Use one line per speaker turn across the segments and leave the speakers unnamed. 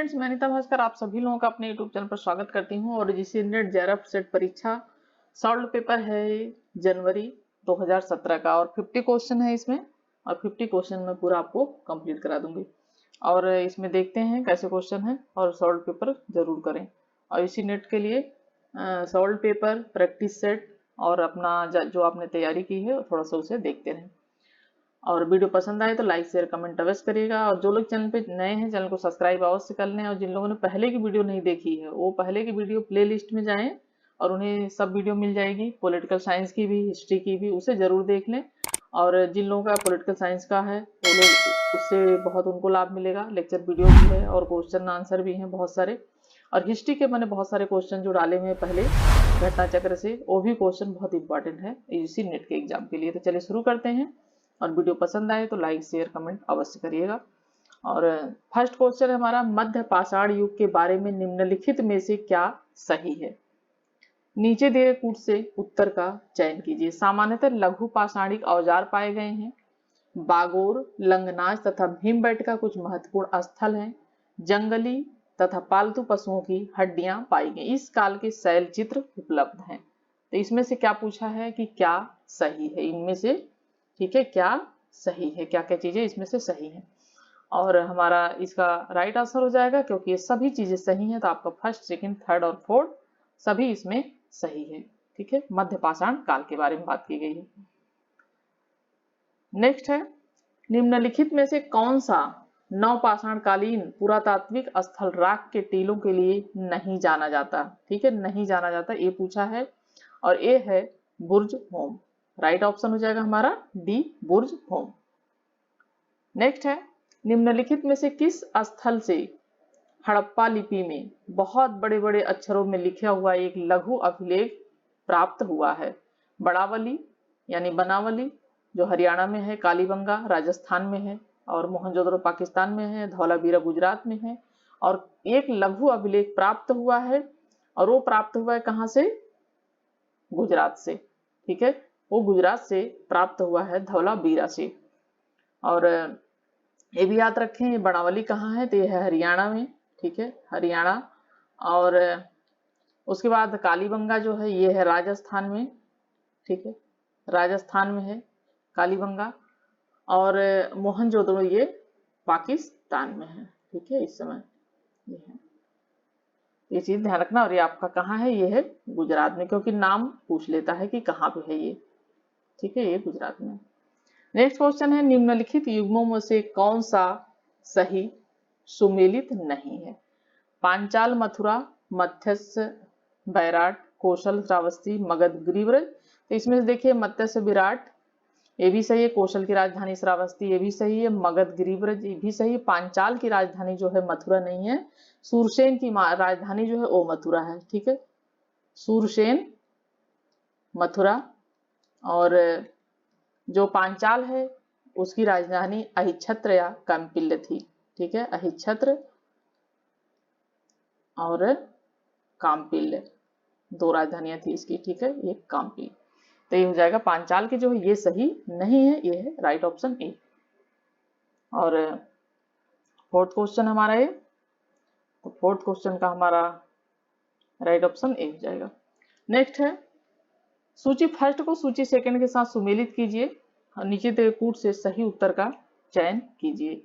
Friends, मैं अनिता भास्कर आप सभी लोगों का अपने यूट्यूब चैनल पर स्वागत करती हूं। और जिसे नेट जेआरएफ सेट परीक्षा सॉल्व पेपर है जनवरी 2017 का और 50 क्वेश्चन है इसमें, और 50 क्वेश्चन में पूरा आपको कंप्लीट करा दूंगी। और इसमें देखते हैं कैसे क्वेश्चन है और सॉल्व पेपर जरूर करें। और इसी नेट के लिए सॉल्व पेपर प्रैक्टिस सेट और अपना जो आपने तैयारी की है थोड़ा सा उसे देखते रहें। और वीडियो पसंद आए तो लाइक शेयर कमेंट अवश्य करिएगा। और जो लोग चैनल पे नए हैं चैनल को सब्सक्राइब अवश्य कर लें। और जिन लोगों ने पहले की वीडियो नहीं देखी है वो पहले की वीडियो प्लेलिस्ट में जाएं और उन्हें सब वीडियो मिल जाएगी, पॉलिटिकल साइंस की भी हिस्ट्री की भी, उसे जरूर देख लें। और जिन लोगों का पॉलिटिकल साइंस का है वो लोग उससे बहुत उनको लाभ मिलेगा। लेक्चर वीडियो भी है और क्वेश्चन आंसर भी हैं बहुत सारे। और हिस्ट्री के मैंने बहुत सारे क्वेश्चन जो डाले हुए हैं पहले घटना चक्र से, वो भी क्वेश्चन बहुत इंपॉर्टेंट है इसी नेट के एग्जाम के लिए। तो चलिए शुरू करते हैं। और वीडियो पसंद आए तो लाइक शेयर कमेंट अवश्य करिएगा। और फर्स्ट क्वेश्चन है हमारा, मध्य पाषाण युग के बारे में निम्नलिखित में से क्या सही है? नीचे दिए कूट से उत्तर का चयन कीजिए। सामान्यतः लघु पाषाणिक औजार पाए गए हैं। बागोर, लंगनाज तथा भीमबेटका कुछ महत्वपूर्ण स्थल हैं। जंगली तथा पालतू पशुओं की हड्डियां पाई गई। इस काल के शैल चित्र उपलब्ध हैं। तो इसमें से क्या पूछा है कि क्या सही है इनमें से? ठीक है, क्या सही है, क्या क्या चीजें इसमें से सही है? और हमारा इसका राइट आंसर हो जाएगा, क्योंकि ये सभी चीजें सही हैं तो आपका फर्स्ट सेकंड थर्ड और फोर्थ सभी इसमें सही है। ठीक है, मध्य पाषाण काल के बारे में बात की गई है। नेक्स्ट है, निम्नलिखित में से कौन सा नवपाषाणकालीन पुरातात्विक स्थल राख के टीलों के लिए नहीं जाना जाता? ठीक है, नहीं जाना जाता ये पूछा है। और ये है बुर्ज होम। राइट ऑप्शन हो जाएगा हमारा डी, बुर्ज होम। नेक्स्ट है, निम्नलिखित में से किस स्थल से हड़प्पा लिपि में बहुत बड़े बड़े अक्षरों में लिखा हुआ एक लघु अभिलेख प्राप्त हुआ है? बड़ावली यानी बनावली जो हरियाणा में है, कालीबंगा राजस्थान में है, और मोहनजोदड़ो पाकिस्तान में है, धौलावीरा गुजरात में है। और एक लघु अभिलेख प्राप्त हुआ है, और वो प्राप्त हुआ है कहाँ से? गुजरात से। ठीक है, वो गुजरात से प्राप्त हुआ है, धौलावीरा से। और ये भी याद रखें ये बनावली कहाँ है, तो ये है हरियाणा में। ठीक है, हरियाणा। और उसके बाद कालीबंगा जो है ये है राजस्थान में। ठीक है, राजस्थान में है कालीबंगा। और मोहनजोदड़ो ये पाकिस्तान में है। ठीक है, इस समय ये है, ये चीज ध्यान रखना। और ये आपका कहाँ है? ये है गुजरात में, क्योंकि नाम पूछ लेता है कि कहाँ पे है ये। ठीक है, ये गुजरात में। नेक्स्ट क्वेश्चन है, निम्नलिखित युग्मों में से कौन सा सही सुमेलित नहीं है? पांचाल मथुरा, मत्स्य बैराट, कौशल श्रावस्ती, मगध गिरिव्रज। तो इसमें से देखिए मत्स्य विराट ये भी सही है, कौशल की राजधानी श्रावस्ती ये भी सही है, मगध गिरिव्रज ये भी सही है। पांचाल की राजधानी जो है मथुरा नहीं है, सूरसेन की राजधानी जो है वो मथुरा है। ठीक है, सूरसेन मथुरा। और जो पांचाल है उसकी राजधानी अहिच्छत्र या काम्पिल्य थी। ठीक है, अहिच्छत्र और काम्पिल्य दो राजधानियां थी इसकी। ठीक है, ये काम्पिल्य। तो ये हो जाएगा पांचाल की जो है ये सही नहीं है, ये है राइट ऑप्शन ए। और फोर्थ क्वेश्चन हमारा ये, तो फोर्थ क्वेश्चन का हमारा राइट ऑप्शन ए हो जाएगा। नेक्स्ट है, सूची फर्स्ट को सूची सेकंड के साथ सुमेलित कीजिए और नीचे दिए कूट से सही उत्तर का चयन कीजिए।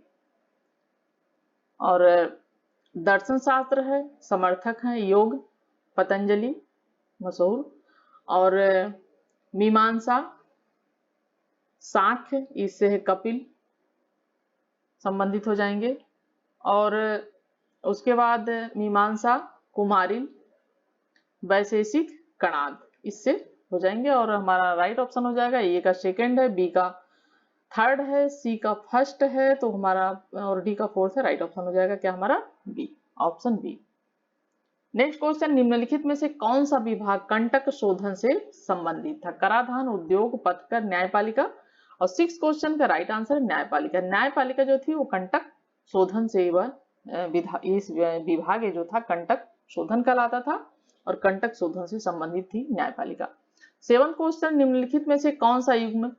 और दर्शन शास्त्र है, समर्थक है योग पतंजलि मशहूर, और मीमांसा सांख्य इससे है कपिल, संबंधित हो जाएंगे। और उसके बाद मीमांसा कुमारिल, वैशेषिक कणाद इससे हो जाएंगे। और हमारा राइट ऑप्शन हो जाएगा ए का सेकंड है, बी का थर्ड है, सी का फर्स्ट है, तो हमारा और डी का फोर्थ है। राइट ऑप्शन हो जाएगा क्या हमारा? B, option B. Next question, निम्नलिखित में से कौन सा विभाग कंटक शोधन से संबंधित था? कराधान, उद्योग, पथकर, न्यायपालिका। और सिक्स क्वेश्चन का राइट आंसर न्यायपालिका। न्यायपालिका जो थी वो कंटक शोधन से वह इस विभाग जो था कंटक शोधन कहलाता था, और कंटक शोधन से संबंधित थी न्यायपालिका। सेवन क्वेश्चन, निम्नलिखित में से कौन सा युग्म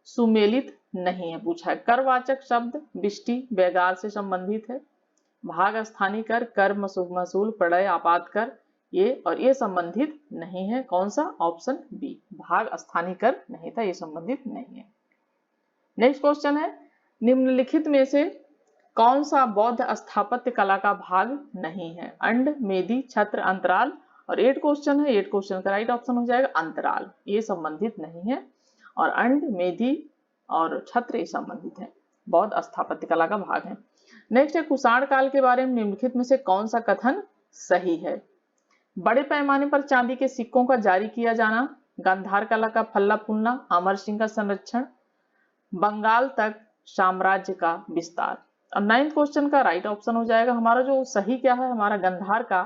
सुमेलित नहीं है पूछा है? करवाचक शब्द बिष्टि बैगार से संबंधित है। भाग स्थानीय कर, कर महसूल, प्रलय आपात कर, ये संबंधित नहीं है। कौन सा? ऑप्शन बी, भाग स्थानीय कर नहीं था, ये संबंधित नहीं है। नेक्स्ट क्वेश्चन है, निम्नलिखित में से कौन सा बौद्ध स्थापत्य कला का भाग नहीं है? अंड, मेदी, छत्र, अंतराल। और 8 क्वेश्चन है, 8 क्वेश्चन का राइट ऑप्शन हो जाएगा अंतराल, ये संबंधित नहीं है। और अंड, मेदी और छत्र ये संबंधित है, बौद्ध स्थापत्य कला का भाग है। नेक्स्ट है, कुषाण काल के बारे में निम्नलिखित में से कौन सा कथन सही है? बड़े पैमाने पर चांदी के सिक्कों का जारी किया जाना, गांधार कला का फल्ला फूलना, अमर सिंह का संरक्षण, बंगाल तक साम्राज्य का विस्तार। और 9th क्वेश्चन का राइट ऑप्शन हो जाएगा हमारा, जो सही क्या है हमारा, गांधार का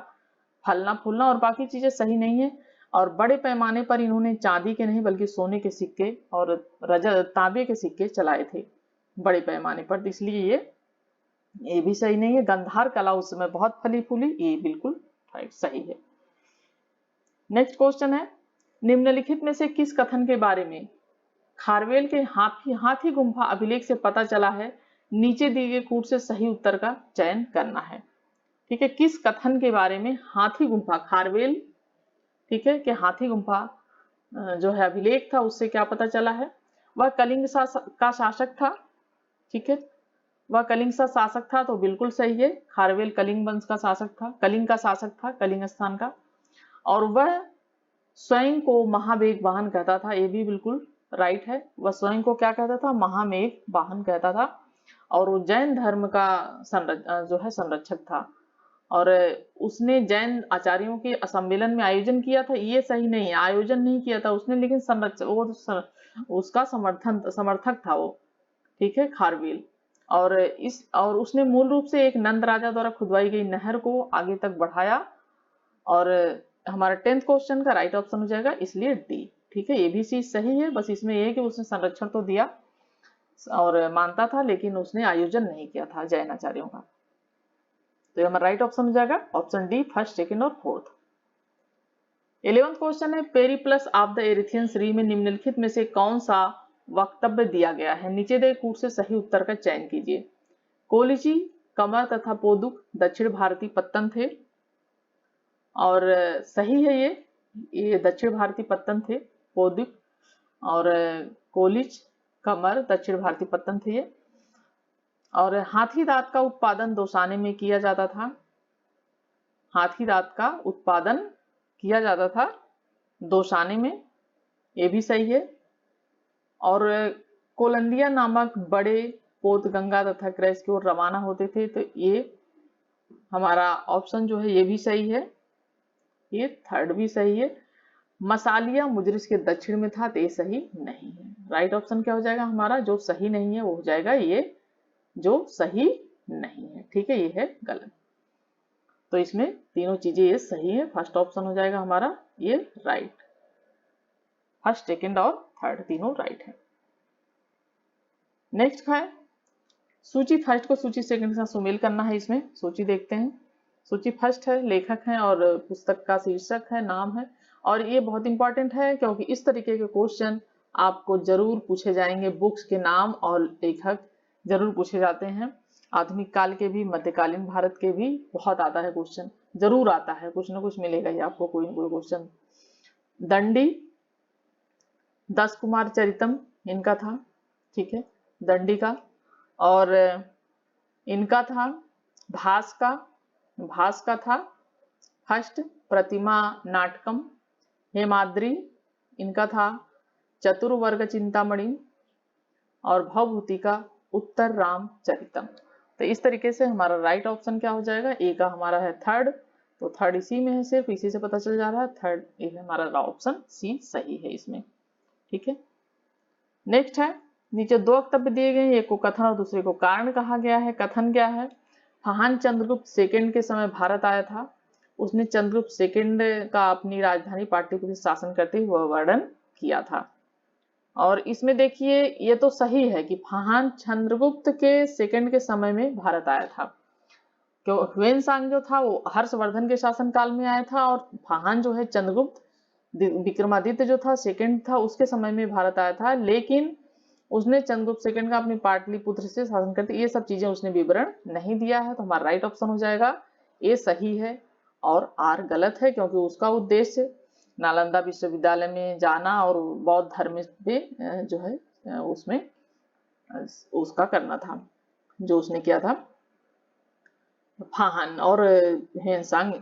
फलना फूलना, और बाकी चीजें सही नहीं है। और बड़े पैमाने पर इन्होंने चांदी के नहीं बल्कि सोने के सिक्के और रजत तांबे के सिक्के चलाए थे बड़े पैमाने पर, इसलिए ये भी सही नहीं है। गांधार कला उस समय बहुत फली फूली, ये बिल्कुल सही है। नेक्स्ट क्वेश्चन है, निम्नलिखित में से किस कथन के बारे में खारवेल के हाथी गुम्फा अभिलेख से पता चला है? नीचे दिए गए कूट से सही उत्तर का चयन करना है। ठीक है, किस कथन के बारे में हाथी गुम्फा खारवेल, ठीक है, कि हाथी गुम्फा जो है अभिलेख था उससे क्या पता चला है? वह कलिंग का शासक था। ठीक है, वह कलिंग का शासक था, तो बिल्कुल सही है, खारवेल कलिंग वंश का शासक था, कलिंग का शासक था, कलिंग स्थान का। और वह स्वयं को महावेग वाहन कहता था, ये भी बिल्कुल राइट है, वह स्वयं को क्या कहता था? महामेघ वाहन कहता था। और वो जैन धर्म का जो है संरक्षक था, और उसने जैन आचार्यों के सम्मेलन में आयोजन किया था, ये सही नहीं है, आयोजन नहीं किया था उसने, लेकिन संरक्षक उसका समर्थक था वो, ठीक है, खारवेल। और उसने मूल रूप से एक नंद राजा द्वारा खुदवाई गई नहर को आगे तक बढ़ाया। और हमारा 10th क्वेश्चन का राइट ऑप्शन हो जाएगा इसलिए डी। ठीक है, ये भी चीज सही है, बस इसमें यह है कि उसने संरक्षण तो दिया और मानता था, लेकिन उसने आयोजन नहीं किया था जैन आचार्यों का। तो ये हमारा राइट ऑप्शन हो जाएगा ऑप्शन डी, फर्स्ट, सेकंड और फोर्थ। 11th क्वेश्चन है, पेरिप्लस ऑफ द एरिथियंस री में निम्नलिखित में से कौन सा वक्तव्य दिया गया है? नीचे दिए कूट से सही उत्तर का चयन कीजिए। कोलिची, कमर तथा पोदुक दक्षिण भारतीय पत्तन थे, और सही है ये दक्षिण भारतीय पत्तन थे, पोदुक और कोलिच, कमर दक्षिण भारतीय पत्तन थे ये। और हाथी दांत का उत्पादन दौसाने में किया जाता था, हाथी दांत का उत्पादन किया जाता था दौसाने में, ये भी सही है। और कोलंदिया नामक बड़े पोत गंगा तथा क्रेस की ओर रवाना होते थे, तो ये हमारा ऑप्शन जो है ये भी सही है, ये थर्ड भी सही है। मसालिया मुजरिस के दक्षिण में था, तो ये सही नहीं है। राइट ऑप्शन क्या हो जाएगा हमारा, जो सही नहीं है वो हो जाएगा ये जो सही नहीं है। ठीक है, ये है गलत, तो इसमें तीनों चीजें ये सही है, फर्स्ट ऑप्शन हो जाएगा हमारा ये राइट, फर्स्ट, सेकंड और थर्ड तीनों राइट है। नेक्स्ट है सूची फर्स्ट को सूची सेकंड के साथ सुमेल करना है। इसमें सूची देखते हैं, सूची फर्स्ट है, लेखक है और पुस्तक का शीर्षक है, नाम है। और ये बहुत इंपॉर्टेंट है क्योंकि इस तरीके के क्वेश्चन आपको जरूर पूछे जाएंगे, बुक्स के नाम और लेखक जरूर पूछे जाते हैं, आधुनिक काल के भी, मध्यकालीन भारत के भी बहुत आता है क्वेश्चन, जरूर आता है, कुछ ना कुछ मिलेगा ही आपको, कोई ना कोई क्वेश्चन। दंडी, 10 कुमार चरितम इनका था, ठीक है, दंडी का। और इनका था भास का था फर्स्ट, प्रतिमा नाटकम। हेमाद्री, इनका था चतुर्वर्ग चिंतामणि। और भवभूति का उत्तर राम चरितम। तो इस तरीके से हमारा राइट ऑप्शन क्या हो जाएगा, ए का हमारा है थर्ड, तो थर्ड इसी में है, सिर्फ इसी से पता चल जा रहा है, थर्ड ए है हमारा ऑप्शन सी सही है इसमें। ठीक है, नेक्स्ट है, नीचे दो वक्तव्य दिए गए हैं, एक को कथन और दूसरे को कारण कहा गया है। कथन क्या है, फहान चंद्रगुप्त सेकंड के समय भारत आया था, उसने चंद्रगुप्त सेकंड का अपनी राजधानी पाटलिपुत्र शासन करते हुए वर्णन किया था। और इसमें देखिए ये तो सही है कि फहान चंद्रगुप्त के सेकंड के समय में भारत आया था, क्यों ह्वेनसांग जो था वो हर्षवर्धन के शासन काल में आया था, और फहान जो है चंद्रगुप्त विक्रमादित्य जो था सेकंड था उसके समय में भारत आया था। लेकिन उसने चंद्रगुप्त सेकंड का अपनी पाटलिपुत्र से शासन करते, ये सब चीजें उसने विवरण नहीं दिया है। तो हमारा राइट ऑप्शन हो जाएगा ए सही है और आर गलत है, क्योंकि उसका उद्देश्य नालंदा विश्वविद्यालय में जाना और बौद्ध धर्म पे जो है उसमें उसका करना था, जो उसने किया था फाहन और हेनसांग।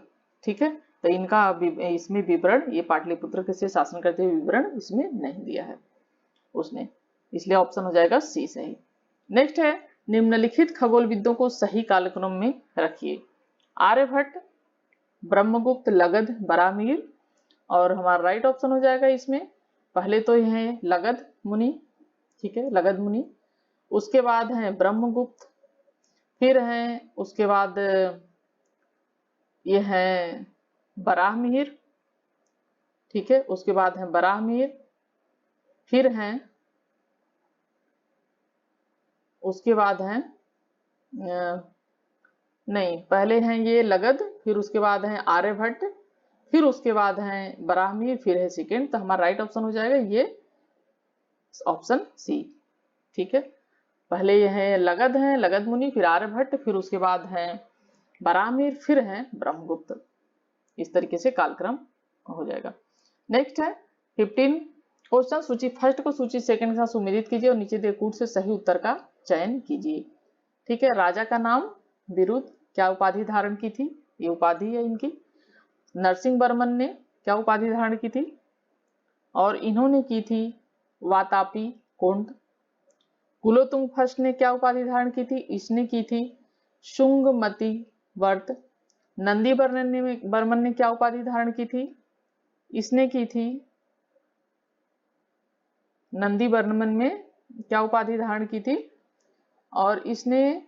ठीक है, तो इनका इसमें विवरण, ये पाटलिपुत्र के से शासन करते हुए विवरण इसमें नहीं दिया है उसने, इसलिए ऑप्शन हो जाएगा सी सही। नेक्स्ट है निम्नलिखित खगोलविदों को सही कालक्रम में रखिए। आर्यभट्ट, ब्रह्मगुप्त, लगध, बरामीर, और हमारा राइट ऑप्शन हो जाएगा इसमें पहले तो ये है लगध मुनि, ठीक है, लगध मुनि, उसके बाद है ब्रह्मगुप्त, फिर है उसके बाद ये है बराहमिहिर, ठीक है, उसके बाद है बराहमिहिर, फिर है उसके बाद है नहीं, पहले हैं ये लगध, फिर उसके बाद है आर्यभट्ट, फिर उसके बाद है बराहमिहिर, फिर है सेकंड। तो हमारा राइट ऑप्शन हो जाएगा ये ऑप्शन सी, ठीक है। पहले ये है लगध मुनि, फिर आर्यभट्ट, फिर उसके बाद है बराहमिहिर, फिर है ब्रह्मगुप्त। इस तरीके से कालक्रम हो जाएगा। नेक्स्ट है 15 क्वेश्चन, सूची फर्स्ट को सूची सेकंड के साथ सुमेलित कीजिए और नीचे दिए कूट से सही उत्तर का चयन कीजिए। ठीक है, राजा का नाम विरुद्ध क्या उपाधि धारण की थी, ये उपाधि है इनकी। नरसिंह वर्मन ने क्या उपाधि धारण की थी, और इन्होंने की थी वातापी कुंड। कुलोतुंग फर्स्ट ने क्या उपाधि धारण की थी, इसने की थी शुंगमती वर्त। नंदी वर्मन ने क्या उपाधि धारण की थी, इसने की थी नंदी वर्मन में क्या उपाधि धारण की थी, और इसने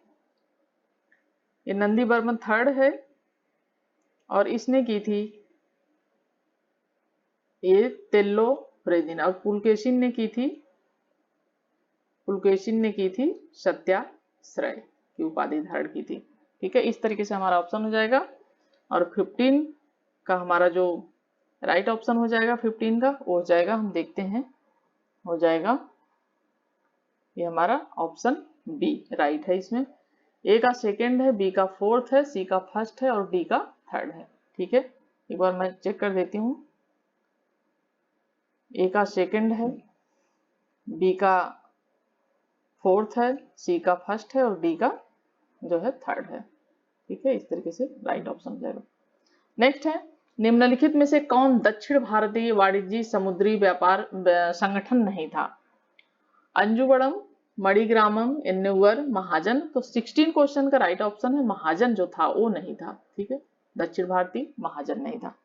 ये नंदी वर्मन थर्ड है, और इसने की थी ये तेल्लो फ्रेदिन, और पुलकेशिन ने की थी सत्याश्रय की उपाधि धारण की थी। ठीक है, इस तरीके से हमारा ऑप्शन हो जाएगा। और 15 का हमारा जो राइट ऑप्शन हो जाएगा 15 का, वो हो जाएगा, हम देखते हैं, हो जाएगा ये हमारा ऑप्शन बी राइट है। इसमें ए का सेकंड है, बी का फोर्थ है, सी का फर्स्ट है और डी का थर्ड है। ठीक है, एक बार मैं चेक कर देती हूँ। ए का सेकंड है, बी का फोर्थ है, सी का फर्स्ट है और डी का जो है थर्ड है। ठीक है, इस तरीके से राइट ऑप्शन हो जाएगा। नेक्स्ट है निम्नलिखित में से कौन दक्षिण भारतीय वाणिज्य समुद्री व्यापार संगठन नहीं था। अंजुवड़म, मणिग्रामम, एन्नुवर, महाजन। तो 16 क्वेश्चन का राइट ऑप्शन है महाजन जो था वो नहीं था। ठीक है, दक्षिण भारतीय महाजन नहीं था।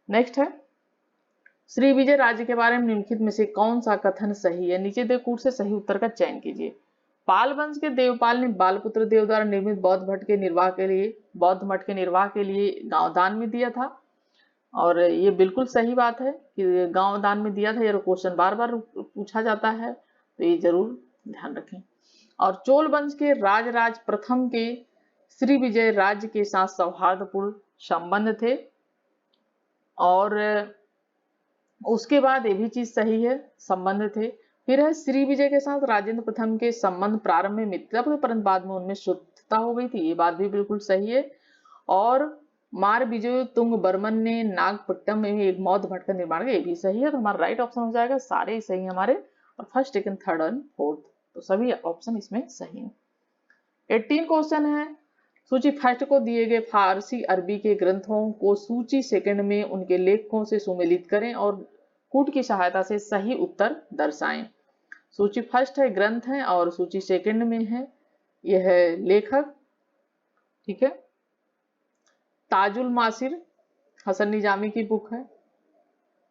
नेक्स्ट है श्री विजय राज्य के बारे में निम्नलिखित में से कौन सा कथन सही है, नीचे दे कूट से सही उत्तर का चयन कीजिए। पाल वंश के देवपाल ने बालपुत्र देव द्वारा निर्मित बौद्ध मठ के निर्वाह के लिए गांव दान में दिया था, और ये बिल्कुल सही बात है कि गांव दान में दिया था। ये क्वेश्चन बार बार पूछा जाता है, तो ये जरूर ध्यान रखें। और चोल वंश के राजराज प्रथम के श्री विजय राज्य के साथ सौहार्दपूर्ण संबंध थे, और उसके बाद ये भी चीज सही है, संबंध थे। फिर है श्री विजय के साथ राजेंद्र प्रथम के संबंध प्रारंभ में मित्रता थे, परंतु बाद में उनमें शुद्धता हो गई थी, ये बात भी बिल्कुल सही है। और मार विजय तुंग बर्मन ने नागपट्टनम में एक बौद्ध मठ का निर्माण किया, ये भी सही है। तो हमारा राइट ऑप्शन हो जाएगा, सारे ही सही हमारे, और फर्स्ट सेकंड थर्ड और फोर्थ, तो सभी ऑप्शन इसमें सही है। 18 क्वेश्चन है सूची फर्स्ट को दिए गए फारसी अरबी के ग्रंथों को सूची सेकंड में उनके लेखकों से सुमेलित करें और कूट की सहायता से सही उत्तर दर्शाएं। सूची फर्स्ट है ग्रंथ है, और सूची सेकंड में है यह है लेखक। ठीक है, ताजुल मासिर हसन निजामी की बुक है।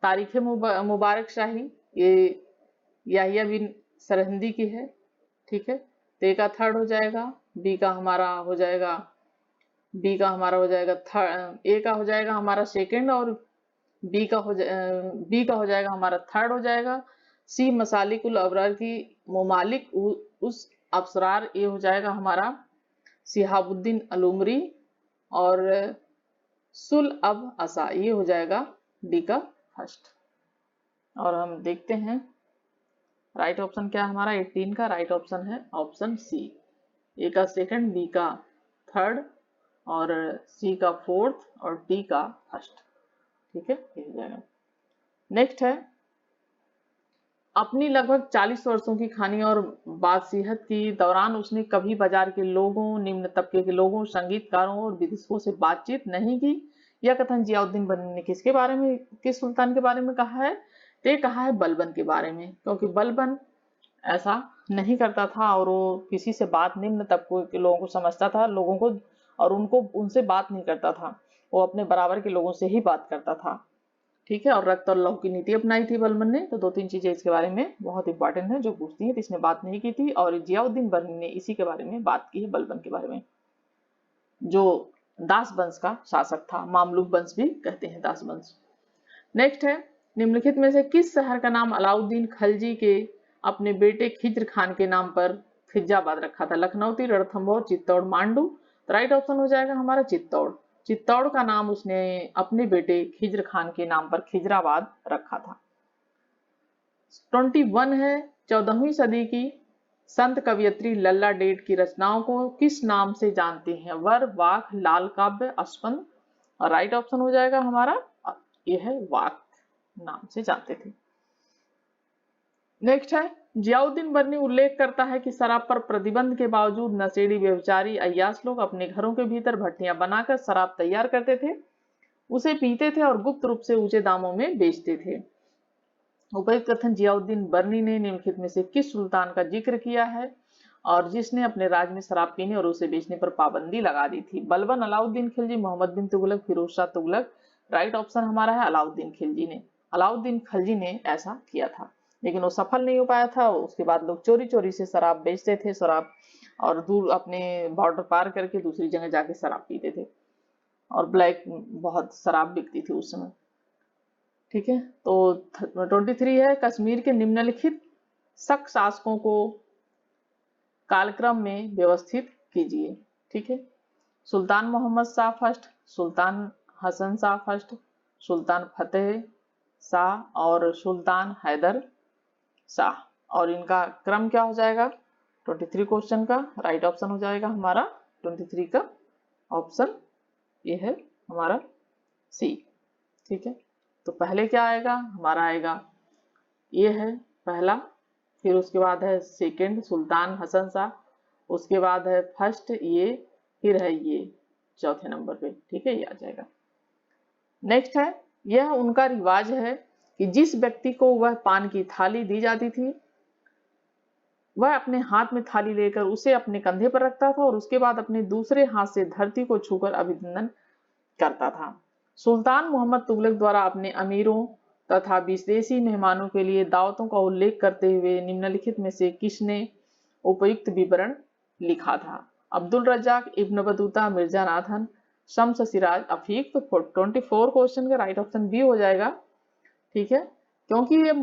तारीख मुबारक शाही ये याहिया बिन सरहिंदी की है। ठीक है, तो ए का थर्ड हो जाएगा, बी का हमारा हो जाएगा थर्ड, ए का हो जाएगा हमारा सेकंड, और बी का हो जाएगा हमारा थर्ड हो जाएगा। सी मसालिकुल अबरार की मुमालिक उस अबसरार, ये हो जाएगा हमारा सिहाबुद्दीन अलुमरी, और सुल अब असा, ये हो जाएगा डी का फर्स्ट। और हम देखते हैं राइट ऑप्शन क्या है हमारा 18 का राइट ऑप्शन है ऑप्शन सी। ए का सेकंड, बी का थर्ड और सी का फोर्थ और डी का फर्स्ट। ठीक है, ये हो जाएगा। नेक्स्ट है, अपनी लगभग 40 वर्षों की खानी और बादशिहत की दौरान उसने कभी बाजार के लोगों, निम्न तबके के लोगों, संगीतकारों और विदेशियों से बातचीत नहीं की। यह कथन जियाउद्दीन बनी ने किसके बारे में, किस सुल्तान के बारे में कहा है? तो ये कहा है बलबन के बारे में, क्योंकि बलबन ऐसा नहीं करता था और वो किसी से बात, निम्न तबके के लोगों को समझता था, लोगों को, और उनको उनसे बात नहीं करता था, वो अपने बराबर के लोगों से ही बात करता था। ठीक है, और रक्त और लहू की नीति अपनाई थी बलबन ने। तो 2-3 चीजें इसके बारे में बहुत इंपॉर्टेंट है जो पूछती है, तो इसने बात नहीं की थी और जियाउद्दीन बर्नी ने इसी के बारे में बात की है, बलबन के बारे में, जो दास वंश का शासक था, मामलुक वंश भी कहते हैं दास वंश। नेक्स्ट है, निम्नलिखित में से किस शहर का नाम अलाउद्दीन खलजी के अपने बेटे खिज्र खान के नाम पर फिजाबाद रखा था? लखनऊती, रणथंभौर, चित्तौड़, मांडू। तो राइट ऑप्शन हो जाएगा हमारा चित्तौड़। चित्तौड़ का नाम उसने अपने बेटे खिज्र खान के नाम पर खिजराबाद रखा था। 21 है, 14वीं सदी की संत कवियत्री लल्ला डेड की रचनाओं को किस नाम से जानते हैं? वर, वाक, लाल काव्य, अस्पंद। और राइट ऑप्शन हो जाएगा हमारा यह है वाक नाम से जानते थे। नेक्स्ट है, जियाउद्दीन बर्नी उल्लेख करता है कि शराब पर प्रतिबंध के बावजूद नशेड़ी, व्यभिचारी, अय्याश लोग अपने घरों के भीतर भट्टियां बनाकर शराब तैयार करते थे, उसे पीते थे और गुप्त रूप से ऊंचे दामों में बेचते थे। उपयुक्त कथन जियाउद्दीन बर्नी ने निम्नलिखित में से किस सुल्तान का जिक्र किया है और जिसने अपने राज में शराब पीने और उसे बेचने पर पाबंदी लगा दी थी? बलबन, अलाउद्दीन खिलजी, मोहम्मद बिन तुगलक, फिरोज शाह तुगलक। राइट ऑप्शन हमारा है अलाउद्दीन खिलजी ने। अलाउद्दीन खिलजी ने ऐसा किया था, लेकिन वो सफल नहीं हो पाया था। उसके बाद लोग चोरी चोरी से शराब बेचते थे, शराब, और दूर अपने बॉर्डर पार करके दूसरी जगह जाके शराब पीते थे, और ब्लैक बहुत शराब बिकती थी उस समय। ठीक है, तो 23 है, कश्मीर के निम्नलिखित शक शासकों को कालक्रम में व्यवस्थित कीजिए। ठीक है, सुल्तान मोहम्मद शाह फर्स्ट, सुल्तान हसन शाह फर्स्ट, सुल्तान फतेह शाह और सुल्तान हैदर शाह। और इनका क्रम क्या हो जाएगा 23 क्वेश्चन का? राइट ऑप्शन हो जाएगा हमारा 23 का ऑप्शन ये है हमारा सी। ठीक है, तो पहले क्या आएगा हमारा? आएगा ये है पहला, फिर उसके बाद है सेकंड सुल्तान हसन शाह, उसके बाद है फर्स्ट ये, फिर है ये चौथे नंबर पे। ठीक है, ये आ जाएगा। नेक्स्ट है, यह उनका रिवाज है कि जिस व्यक्ति को वह पान की थाली दी जाती थी वह अपने हाथ में थाली लेकर उसे अपने कंधे पर रखता था और उसके बाद अपने दूसरे हाथ से धरती को छूकर अभिनंदन करता था। सुल्तान मोहम्मद तुगलक द्वारा अपने अमीरों तथा विदेशी मेहमानों के लिए दावतों का उल्लेख करते हुए निम्नलिखित में से किसने उपयुक्त विवरण लिखा था? Abdul Razzaq, Ibn Battuta, Mirza Nathan, Shams Siraj, Afiq. तो 24 क्वेश्चन का राइट ऑप्शन बी हो जाएगा। ठीक है, क्योंकि ये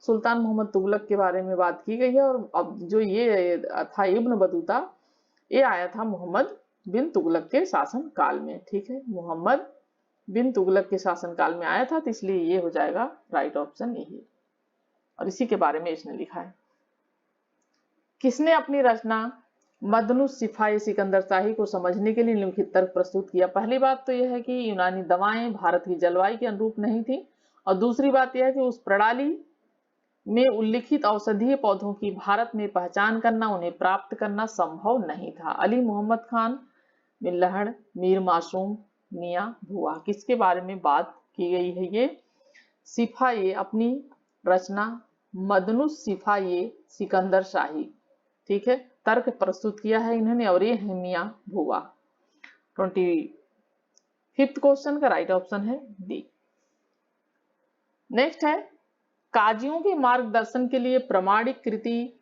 सुल्तान मोहम्मद तुगलक के बारे में बात की गई है, और अब जो ये था इब्न बतूता, ये आया था मोहम्मद बिन तुगलक के शासन काल में। ठीक है, मोहम्मद बिन तुगलक के शासन काल में आया था, तो इसलिए ये हो जाएगा राइट ऑप्शन यही, और इसी के बारे में इसने लिखा है। किसने अपनी रचना मदनुस सिफाई सिकंदर शाही को समझने के लिए निम्नलिखित तर्क प्रस्तुत किया? पहली बात तो यह है कि यूनानी दवाएं भारत की जलवायु के अनुरूप नहीं थी, और दूसरी बात यह है कि उस प्रणाली में उल्लिखित औषधीय पौधों की भारत में पहचान करना, उन्हें प्राप्त करना संभव नहीं था। अली मोहम्मद खान, मिल्लहड़, मीर मासूम, मियां भुआ। किसके बारे में बात की गई है? ये सिफाये, अपनी रचना मदनुस सिफाये सिकंदर शाही। ठीक है, तर्क प्रस्तुत किया है इन्होंने, और ये है मियां भुआ। 25 क्वेश्चन का राइट ऑप्शन है डी। नेक्स्ट है, काजियों के मार्गदर्शन के लिए प्रमाणिक कृति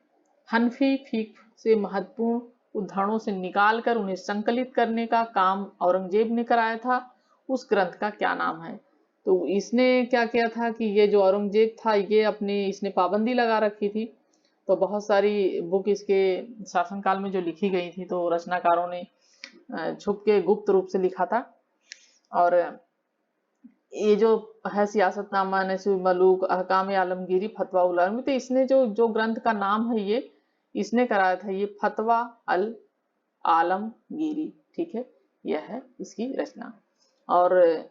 हनफी फीक से महत्वपूर्ण उदाहरणों से निकालकर उन्हें संकलित करने का काम औरंगजेब ने कराया था, उस ग्रंथ का क्या नाम है? तो इसने क्या किया था कि ये जो औरंगजेब था ये इसने पाबंदी लगा रखी थी, तो बहुत सारी बुक इसके शासनकाल में जो लिखी गई थी तो रचनाकारों ने छुप के गुप्त रूप से लिखा था, और ये जो है सियासतनामा, नसीब मलूक, अहकाम आलमगीरी, फतवा उल आलम, तो इसने जो ग्रंथ का नाम है ये इसने कराया था, ये फतवा अल आलमगीरी। ठीक है, यह है इसकी रचना। और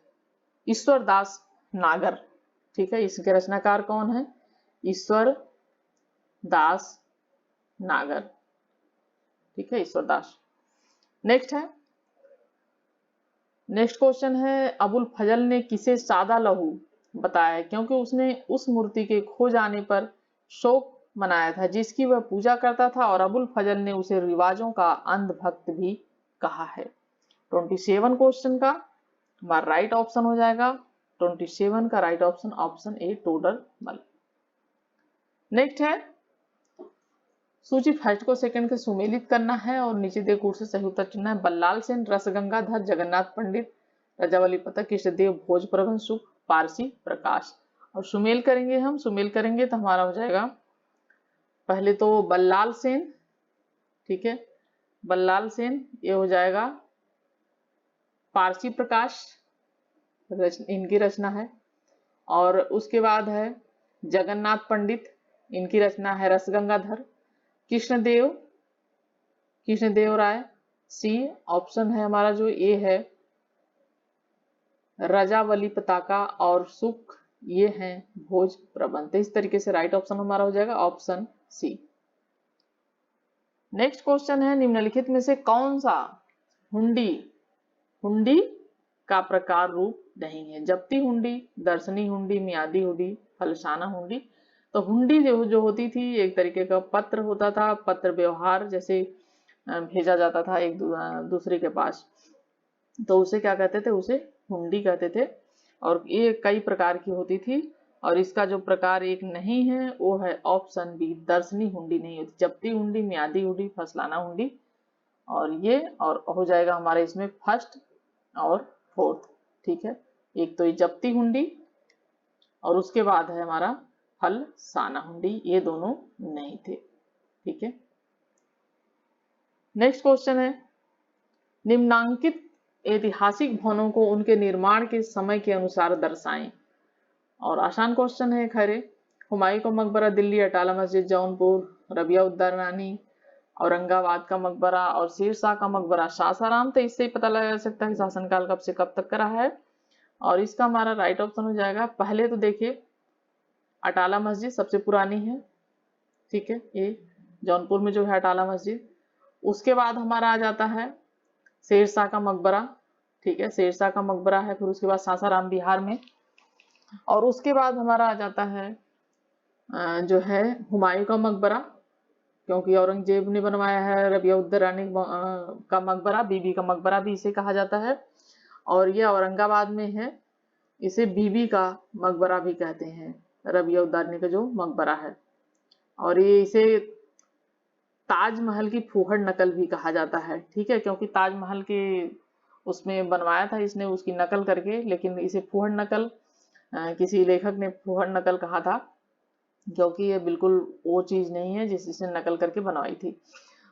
ईश्वर दास नागर, ठीक है, इसके रचनाकार कौन है? ईश्वर दास नागर। ठीक है, ईश्वर दास। नेक्स्ट क्वेश्चन है, अबुल फजल ने किसे सादा लहू बताया है? क्योंकि उसने उस मूर्ति के खो जाने पर शोक मनाया था जिसकी वह पूजा करता था, और अबुल फजल ने उसे रिवाजों का अंधभक्त भी कहा है। 27 क्वेश्चन का हमारा राइट ऑप्शन हो जाएगा, 27 का right option option A Todarmal. Next है, सूची फर्स्ट को सेकंड के सुमेलित करना है और नीचे दे कूट से सही उत्तर चुनना है। बल्लाल सेन, रसगंगाधर, जगन्नाथ पंडित, रजावली पता, कृष्णदेव भोज, प्रबंध सुख, पारसी प्रकाश। और सुमेल करेंगे, हम सुमेल करेंगे तो हमारा हो जाएगा पहले तो बल्लाल सेन, ठीक है, बल्लाल सेन, ये हो जाएगा पारसी प्रकाश, इनकी रचना है। और उसके बाद है जगन्नाथ पंडित, इनकी रचना है रसगंगाधर। कृष्णदेव राय, सी ऑप्शन है हमारा जो ए है रजावली पताका, और सुख ये हैं भोज प्रबंध। तो इस तरीके से राइट ऑप्शन हमारा हो जाएगा ऑप्शन सी। नेक्स्ट क्वेश्चन है, निम्नलिखित में से कौन सा हुंडी हुंडी का प्रकार रूप नहीं है? जब्ती हुंडी, दर्शनी हुंडी, मियादी हुंडी, फलसाना हुंडी। तो हुंडी जो होती थी एक तरीके का पत्र होता था, पत्र व्यवहार जैसे भेजा जाता था एक दूसरे के पास, तो उसे क्या कहते थे? उसे हुंडी कहते थे। और ये कई प्रकार की होती थी, और इसका जो प्रकार एक नहीं है वो है ऑप्शन बी, दर्शनी हुंडी नहीं होती। जब्ती हुंडी, मियादी हुंडी, फसलाना हुंडी, और ये और हो जाएगा हमारे इसमें फर्स्ट और फोर्थ। ठीक है, एक तो ये जब्ती हुंडी और उसके बाद है हमारा फल साना हुंडी, ये दोनों नहीं थे। ठीक है, नेक्स्ट क्वेश्चन है, निम्नांकित ऐतिहासिक भवनों को उनके निर्माण के समय के अनुसार दर्शाएं। और आसान क्वेश्चन है खैरे। हुमायूं का मकबरा दिल्ली, अटाला मस्जिद जौनपुर, रबिया उद्दरवानी औरंगाबाद का मकबरा, और शेर शाह का मकबरा सासाराम। तो इससे ही पता लगा सकता है शासनकाल कब से कब तक का रहा है। और इसका हमारा राइट ऑप्शन हो जाएगा, पहले तो देखिए अटाला मस्जिद सबसे पुरानी है, ठीक है, ये जौनपुर में जो है अटाला मस्जिद। उसके बाद हमारा आ जाता है शेर शाह का मकबरा, ठीक है, शेर शाह का मकबरा है। फिर उसके बाद सासाराम बिहार में, और उसके बाद हमारा आ जाता है जो है हुमायूं का मकबरा, क्योंकि औरंगजेब ने बनवाया है। रबिया उद्दरानी का मकबरा, बीबी का मकबरा भी इसे कहा जाता है, और ये औरंगाबाद में है, इसे बीबी का मकबरा भी कहते हैं, रबिया उद्दरानी का जो मकबरा है। और ये इसे ताजमहल की फूहड़ नकल भी कहा जाता है, ठीक है, क्योंकि ताजमहल के उसमें बनवाया था इसने उसकी नकल करके, लेकिन इसे फूहड़ नकल किसी लेखक ने फूहड़ नकल कहा था, क्योंकि ये बिल्कुल वो चीज नहीं है जिसने नकल करके बनवाई थी।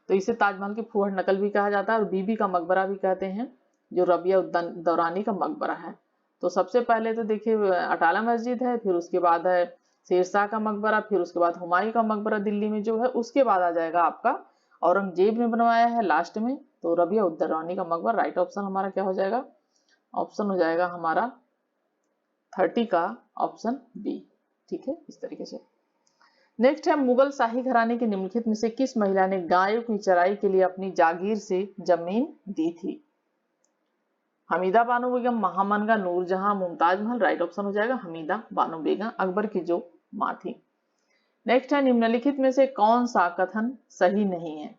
तो इसे ताजमहल की फूहड़ नकल भी कहा जाता है, और बीबी का मकबरा भी कहते हैं, जो रबिया दौरानी का मकबरा है। तो सबसे पहले तो देखिए अटाला मस्जिद है, फिर उसके बाद है शेरशाह का मकबरा, फिर उसके बाद हुमायूं का मकबरा दिल्ली में जो है, उसके बाद आ जाएगा आपका औरंगजेब ने बनवाया है लास्ट में, तो रबिया उद्दौलानी का मकबरा। राइट ऑप्शन हमारा क्या हो जाएगा? ऑप्शन हो जाएगा हमारा 30 का ऑप्शन बी। ठीक है, इस तरीके से। नेक्स्ट है, मुगल शाही घराने के निम्नलिखित में से किस महिला ने गायों की चराई के लिए अपनी जागीर से जमीन दी थी? हमीदा बानो बेगम, महामनगा, नूरजहां, मुमताज महल। राइट ऑप्शन हो जाएगा हमीदा बानो बेगम, अकबर की जो मां थी। नेक्स्ट है, निम्नलिखित में से कौन सा कथन सही नहीं है?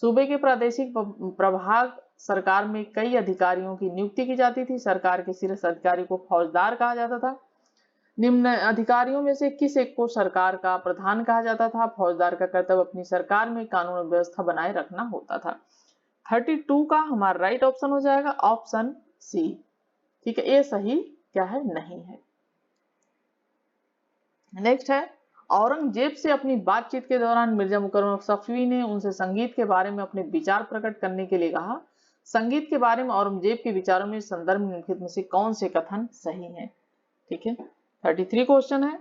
सूबे के प्रादेशिक प्रभाग सरकार में कई अधिकारियों की नियुक्ति की जाती थी, सरकार के शीर्ष अधिकारी को फौजदार कहा जाता था। निम्न अधिकारियों में से किस एक को सरकार का प्रधान कहा जाता था? फौजदार का कर्तव्य अपनी सरकार में कानून व्यवस्था बनाए रखना होता था। 32 का हमारा राइट ऑप्शन हो जाएगा ऑप्शन सी। ठीक है, ये सही क्या है? नहीं है। नेक्स्ट है, औरंगजेब से अपनी बातचीत के दौरान मिर्जा मुकर्रम सफवी ने उनसे संगीत के बारे में अपने विचार प्रकट करने के लिए कहा। संगीत के बारे में औरंगजेब के विचारों में संदर्भ निम्नलिखित में से कौन से कथन सही हैं? ठीक है, 33 क्वेश्चन है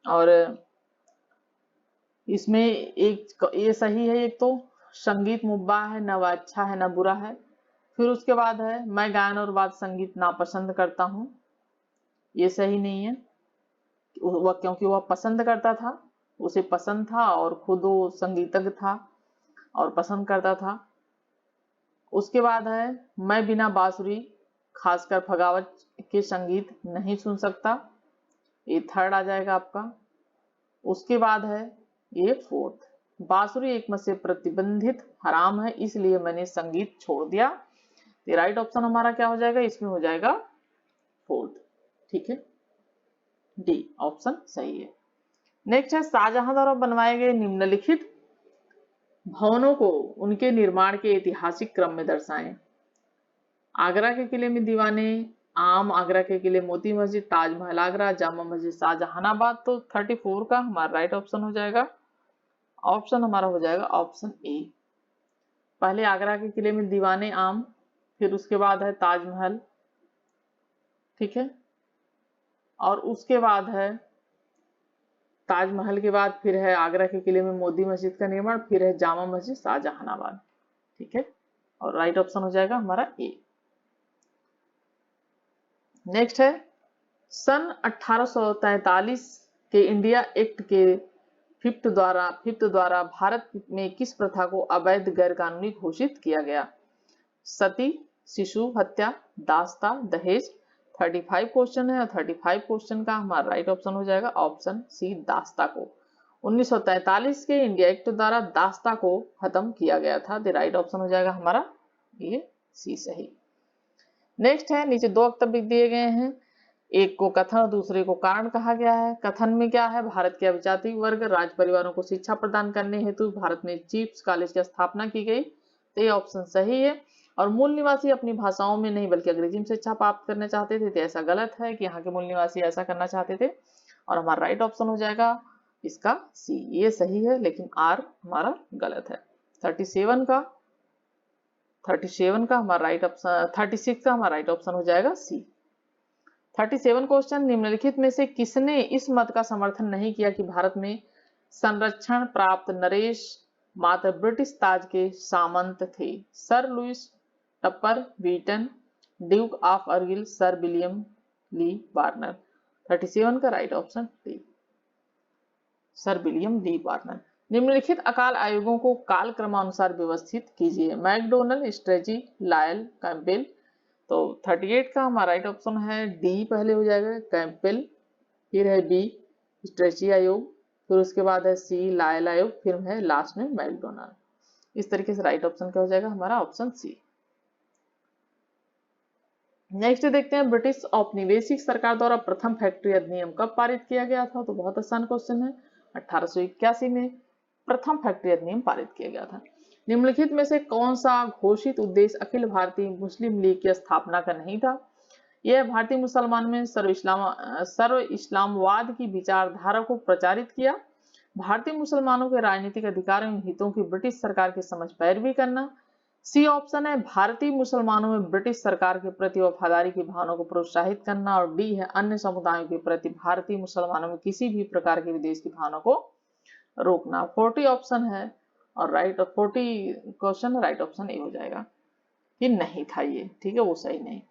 और इसमें एक ये सही है, एक तो संगीत मुब्बा है, न वह अच्छा है न बुरा है। फिर उसके बाद है मैं गायन और वाद्य संगीत नापसंद करता हूँ, ये सही नहीं है। वह क्योंकि वह पसंद करता था, उसे पसंद था और खुद वो संगीतज्ञ था और पसंद करता था। उसके बाद है मैं बिना बांसुरी खासकर फगावत के संगीत नहीं सुन सकता, ये थर्ड आ जाएगा आपका। उसके बाद है ये फोर्थ, बांसुरी एक मत से प्रतिबंधित हराम है इसलिए मैंने संगीत छोड़ दिया। तो राइट ऑप्शन हमारा क्या हो जाएगा, इसमें हो जाएगा फोर्थ, ठीक है, डी ऑप्शन सही है। नेक्स्ट है शाहजहां द्वारा बनवाए गए निम्नलिखित भवनों को उनके निर्माण के ऐतिहासिक क्रम में दर्शाएं। आगरा के किले में दीवाने आम, आगरा के किले मोती मस्जिद, ताजमहल आगरा, जामा मस्जिद शाहजहानाबाद। तो 34 का हमारा राइट ऑप्शन हो जाएगा, ऑप्शन हमारा हो जाएगा ऑप्शन ए। पहले आगरा के किले में दीवाने आम, फिर उसके बाद है ताजमहल, ठीक है, और उसके बाद है ताजमहल के बाद फिर है आगरा के किले में मोती मस्जिद का निर्माण, फिर है जामा मस्जिद शाहजहानाबाद, ठीक है, और राइट ऑप्शन हो जाएगा हमारा ए। नेक्स्ट है सन 1843 के इंडिया एक्ट के फिफ्थ द्वारा भारत में किस प्रथा को अवैध गैर कानूनी घोषित किया गया। सती, शिशु हत्या, दास्ता, दहेज। 35 क्वेश्चन है और 35 क्वेश्चन का हमारा राइट ऑप्शन हो जाएगा ऑप्शन सी, दास्ता को। 1943 के इंडिया एक्ट द्वारा दास्ता को खत्म किया गया था। द राइट ऑप्शन हो जाएगा हमारा ये सी सही। नेक्स्ट है नीचे दो वक्तव्य दिए गए हैं, एक को कथन और दूसरे को कारण कहा गया है। कथन में क्या है, भारत के अभिजाति वर्ग राज परिवारों को शिक्षा प्रदान करने हेतु भारत में चीफ्स कॉलेज की स्थापना की गई, तो ये ऑप्शन सही है। और मूल निवासी अपनी भाषाओं में नहीं बल्कि अंग्रेजी में शिक्षा प्राप्त करना चाहते थे, तो ऐसा गलत है कि यहाँ के मूल निवासी ऐसा करना चाहते थे, और हमारा राइट ऑप्शन हो जाएगा इसका सी, ये सही है लेकिन आर हमारा गलत है। 37 का हमारा राइट ऑप्शन, 36 का हमारा राइट ऑप्शन हो जाएगा सी। 37 क्वेश्चन, निम्नलिखित में से किसने इस मत का समर्थन नहीं किया कि भारत में संरक्षण प्राप्त नरेश मात्र ब्रिटिश ताज के सामंत थे। Sir Lewis Tupper Beaton, Duke of Argyll, sir William Lee Warner. 37 का right option D, sir William Lee Warner. निम्नलिखित अकाल आयोगों को काल क्रमानुसार व्यवस्थित कीजिए। MacDonnell, Strachey, Lyall, Campbell. तो 38 का हमारा राइट ऑप्शन है डी पहले हो जाएगा, कैंपेल, फिर है बी स्ट्रेची आयोग, फिर उसके बाद है सी लायल आयोग, फिर है लास्ट में मैकडोनल्ड। इस तरीके से राइट ऑप्शन क्या हो जाएगा हमारा ऑप्शन सी। नेक्स्ट देखते हैं ब्रिटिश औपनिवेशिक सरकार द्वारा प्रथम फैक्ट्री अधिनियम कब पारित किया गया था। तो बहुत आसान क्वेश्चन है, 1881 में प्रथम फैक्ट्री अधिनियम पारित किया गया था। निम्नलिखित में से कौन सा घोषित उद्देश्य अखिल भारतीय मुस्लिम लीग की स्थापना का नहीं था। यह भारतीय मुसलमान में सर्व इस्लामवाद की विचारधारा को प्रचारित किया, भारतीय मुसलमानों के राजनीतिक अधिकारों एवं हितों की ब्रिटिश सरकार की समझ पैरवी करना। सी ऑप्शन है भारतीय मुसलमानों में ब्रिटिश सरकार के प्रति वफादारी की भावना को प्रोत्साहित करना, और डी है अन्य समुदायों के प्रति भारतीय मुसलमानों में किसी भी प्रकार के विदेश की भावना को रोकना। 40 ऑप्शन है और 40 क्वेश्चन राइट ऑप्शन ए हो जाएगा कि नहीं था ये, ठीक है, वो सही नहीं।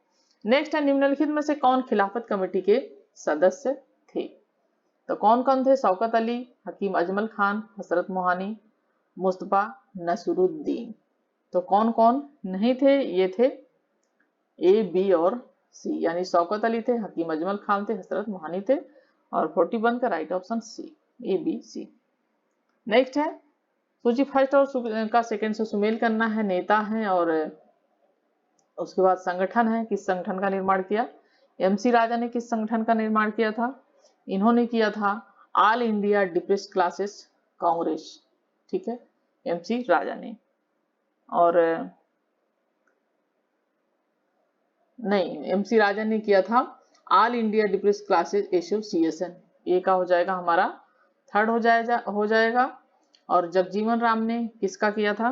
नेक्स्ट है निम्नलिखित में से कौन खिलाफत कमेटी के सदस्य थे। तो कौन कौन थे, शौकत अली, हकीम अजमल खान, हसरत मोहानी, मुस्तफा नसरुद्दीन। तो कौन कौन नहीं थे, ये थे ए बी और सी, यानी शौकत अली थे, हकीम अजमल खान थे, हसरत मोहानी थे, और 41 का right option C, A B C. Next है सूची फर्स्ट और का सेकंड से सुमेल करना है, नेता है और उसके बाद संगठन है, किस संगठन का निर्माण किया। एमसी राजा ने किस संगठन का निर्माण किया था, इन्होंने किया था all India depressed classes Congress, ठीक है, एमसी राजा ने। और नहीं, एमसी राजा ने किया था all India depressed classes association, ये का हो जाएगा हमारा थर्ड हो जाएगा। और जगजीवन राम ने किसका किया था,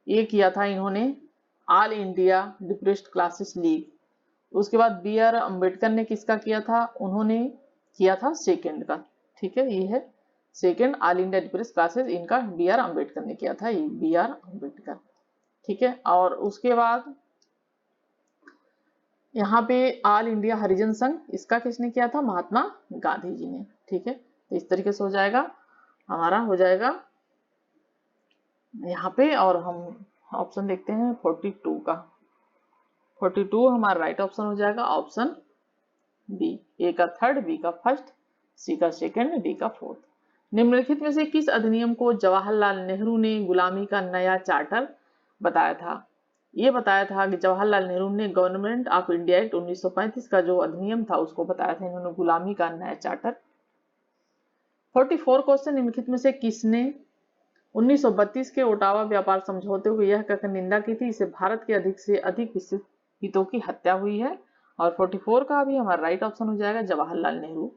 ये किया था इन्होंने all India depressed classes league. उसके बाद बी आर अम्बेडकर ने किसका किया था, उन्होंने किया था सेकंड का, ठीक है, ये है second all India depress classes, इनका बी आर अम्बेडकर ने किया था, ये बी आर अम्बेडकर, ठीक है। और उसके बाद यहाँ पे ऑल इंडिया हरिजन संघ, इसका किसने किया था, महात्मा गांधी जी ने, ठीक है। तो इस तरीके से हो जाएगा, हमारा हो जाएगा यहाँ पे। और हम ऑप्शन देखते हैं 42 का, 42 हमारा राइट ऑप्शन हो जाएगा ऑप्शन बी, ए का थर्ड, बी का फर्स्ट, सी का सेकंड, डी का फोर्थ। निम्नलिखित में से किस अधिनियम को जवाहरलाल नेहरू ने गुलामी का नया चार्टर बताया था, ये बताया था कि जवाहरलाल नेहरू ने गवर्नमेंट ऑफ इंडिया एक्ट 1935 का जो अधिनियम था उसको बताया था इन्होंने गुलामी का नया चार्टर। 44 क्वेश्चन, निम्नलिखित में से किसने 1932 के ओटावा व्यापार समझौते को यह कहकर निंदा की थी, इसे भारत के अधिक से अधिक विकसित हितों की हत्या हुई है। और 44 का भी हमारा राइट ऑप्शन हो जाएगा जवाहरलाल नेहरू,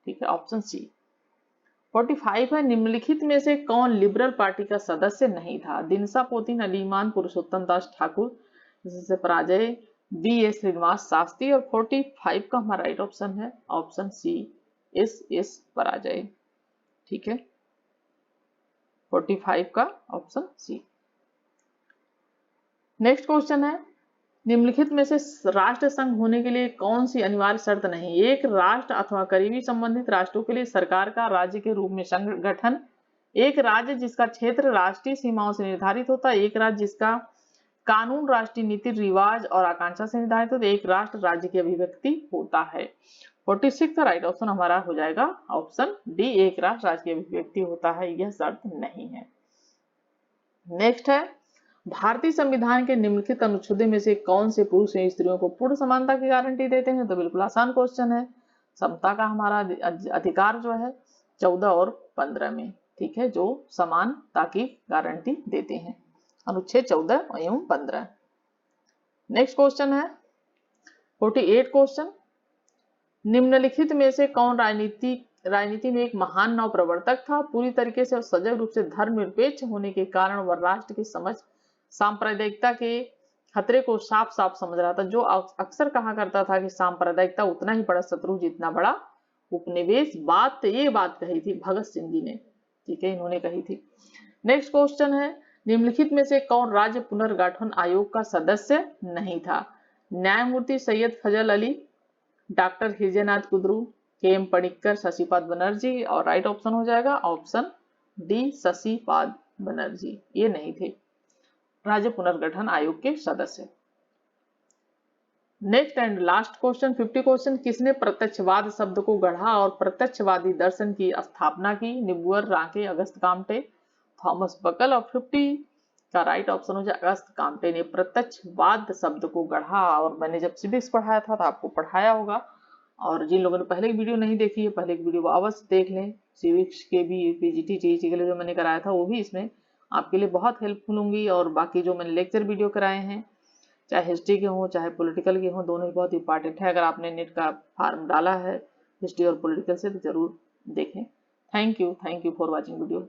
ठीक है, ऑप्शन सी। 45 है, निम्नलिखित में से कौन लिबरल पार्टी का सदस्य नहीं था, दिनसा पोतिन, अलीमान, पुरुषोत्तम दास ठाकुर, जिससे पराजय, बी एस श्रीनिवास शास्त्री। और 45 का हमारा राइट ऑप्शन है ऑप्शन सी, एस पराजय, ठीक है, 45 का ऑप्शन सी। नेक्स्ट क्वेश्चन है, निम्नलिखित में से राष्ट्र संघ होने के लिए कौन सी अनिवार्य शर्त नहीं, एक राष्ट्र अथवा करीबी संबंधित राष्ट्रों के लिए सरकार का राज्य के रूप में संगठन, एक राज्य जिसका क्षेत्र राष्ट्रीय सीमाओं से निर्धारित होता है, एक राज्य जिसका कानून राष्ट्रीय नीति रिवाज और आकांक्षा से निर्धारित होता है, एक राष्ट्र राज्य की अभिव्यक्ति होता है। 46 का राइट ऑप्शन हमारा हो जाएगा ऑप्शन डी, एक राष्ट्र राज्य की अभिव्यक्ति होता है, यह शर्त नहीं है। नेक्स्ट है, भारतीय संविधान के निम्नलिखित अनुच्छेदों में से कौन से पुरुष एवं स्त्रियों को पूर्ण समानता की गारंटी देते हैं, तो बिल्कुल आसान क्वेश्चन है, समता का हमारा अधिकार जो है 14 और 15 में, ठीक है, जो समानता की गारंटी देते हैं, अनुच्छेद 14 एवं 15। नेक्स्ट क्वेश्चन है 48 क्वेश्चन, निम्नलिखित में से कौन राजनीति में एक महान नव प्रवर्तक था, पूरी तरीके से और सजग रूप से धर्मनिरपेक्ष होने के कारण वह राष्ट्र की समझ सांप्रदायिकता के खतरे को साफ साफ समझ रहा था, जो अक्सर कहा करता था कि सांप्रदायिकता उतना ही बड़ा शत्रु जितना बड़ा उपनिवेश। ये बात कही थी भगत सिंह जी ने, ठीक है, इन्होंने कही थी। नेक्स्ट क्वेश्चन है, निम्नलिखित में से कौन राज्य पुनर्गठन आयोग का सदस्य नहीं था, न्यायमूर्ति सैयद फजल अली, डॉक्टर हृदयनाथ कुद्रू, के एम पणिक्कर, शशिपाद बनर्जी। और राइट ऑप्शन हो जाएगा ऑप्शन डी, शशिपाद बनर्जी, ये नहीं थे राज्य पुनर्गठन आयोग के सदस्य। Next and last question 50 question, किसने प्रत्यक्षवाद शब्द को गढ़ा और प्रत्यक्षवादी दर्शन की स्थापना की, निबुअर, रांके, अगस्त काम्टे, थॉमस बकल। और 50 का राइट ऑप्शन हो जाए अगस्त काम्टे ने प्रत्यक्षवाद शब्द को गढ़ा। और मैंने जब सिविक्स पढ़ाया था तो आपको पढ़ाया होगा, और जिन लोगों ने पहले की वीडियो नहीं देखी है पहले की वीडियो अवश्य देख लें, सिविक्स के भी, पीजीटी, जेईई के लिए जो मैंने कराया था वो भी इसमें आपके लिए बहुत हेल्पफुल होंगी। और बाकी जो मैंने लेक्चर वीडियो कराए हैं, चाहे हिस्ट्री के हों चाहे पॉलिटिकल के हों, दोनों ही बहुत इंपॉर्टेंट है। अगर आपने नेट का फॉर्म डाला है हिस्ट्री और पॉलिटिकल से तो जरूर देखें। Thank you for watching video.